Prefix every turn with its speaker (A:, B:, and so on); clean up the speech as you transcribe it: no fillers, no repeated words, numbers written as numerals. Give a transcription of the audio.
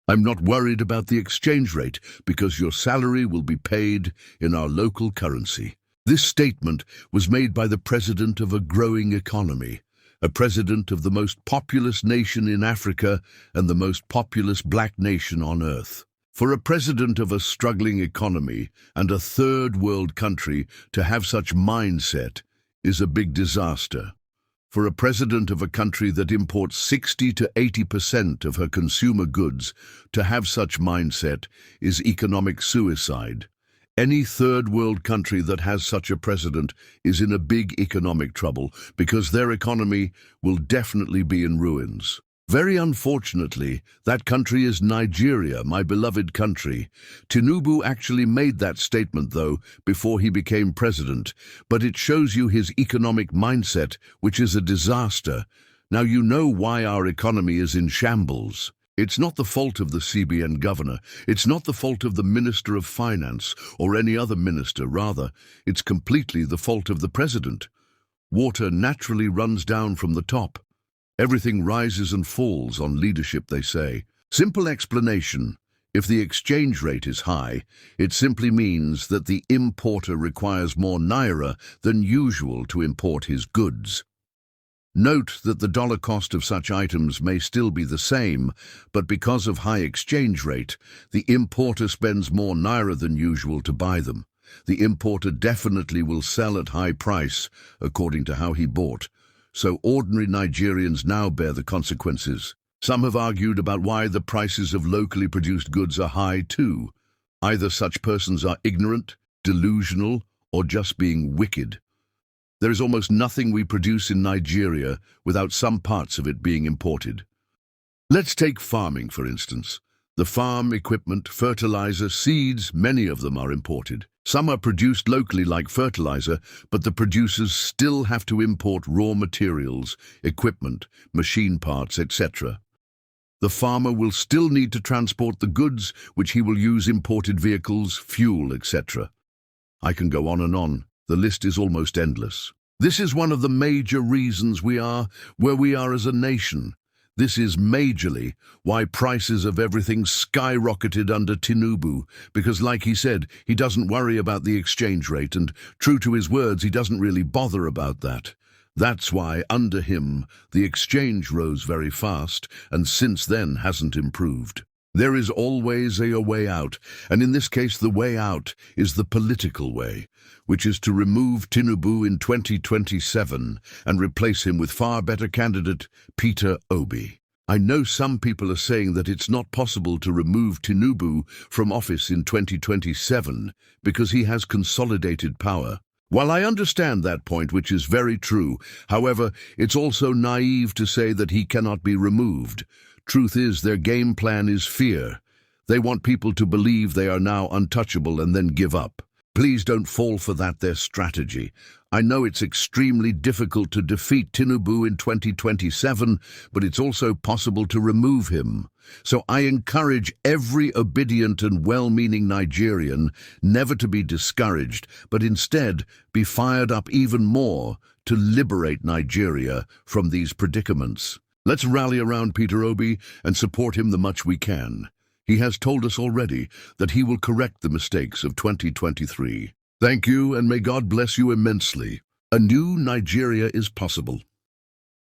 A: I'm not worried about the exchange rate because your salary will be paid in our local currency. This statement was made by the president of a growing economy, a president of the most populous nation in Africa and the most populous black nation on earth. For a president of a struggling economy and a third world country to have such mindset is a big disaster. For a president of a country that imports 60 to 80% of her consumer goods to have such mindset is economic suicide. Any third world country that has such a president is in a big economic trouble because their economy will definitely be in ruins. Very unfortunately, that country is Nigeria, my beloved country. Tinubu actually made that statement, though, before he became president, but it shows you his economic mindset, which is a disaster. Now you know why our economy is in shambles. It's not the fault of the CBN governor. It's not the fault of the Minister of Finance or any other minister. Rather, it's completely the fault of the president. Water naturally runs down from the top. Everything rises and falls on leadership, they say. Simple explanation. If the exchange rate is high, it simply means that the importer requires more naira than usual to import his goods. Note that the dollar cost of such items may still be the same, but because of high exchange rate, the importer spends more naira than usual to buy them. The importer definitely will sell at high price, according to how he bought. So ordinary Nigerians now bear the consequences. Some have argued about why the prices of locally produced goods are high too. Either such persons are ignorant, delusional, or just being wicked. There is almost nothing we produce in Nigeria without some parts of it being imported. Let's take farming, for instance. The farm equipment, fertilizer, seeds, many of them are imported. Some are produced locally like fertilizer, but the producers still have to import raw materials, equipment, machine parts, etc. The farmer will still need to transport the goods, which he will use imported vehicles, fuel, etc. I can go on and on. The list is almost endless. This is one of the major reasons we are where we are as a nation. This is majorly why prices of everything skyrocketed under Tinubu, because like he said, he doesn't worry about the exchange rate, and true to his words, he doesn't really bother about that. That's why, under him, the exchange rose very fast, and since then hasn't improved. There is always a way out, and in this case the way out is the political way, which is to remove Tinubu in 2027 and replace him with far better candidate Peter Obi. I know some people are saying that it's not possible to remove Tinubu from office in 2027 because he has consolidated power. While I understand that point, which is very true, however, it's also naive to say that he cannot be removed. Truth is, their game plan is fear. They want people to believe they are now untouchable and then give up. Please don't fall for their strategy. I know it's extremely difficult to defeat Tinubu in 2027, but it's also possible to remove him. So I encourage every obedient and well-meaning Nigerian never to be discouraged, but instead be fired up even more to liberate Nigeria from these predicaments. Let's rally around Peter Obi and support him the much we can. He has told us already that he will correct the mistakes of 2023. Thank you, and may God bless you immensely. A new Nigeria is possible.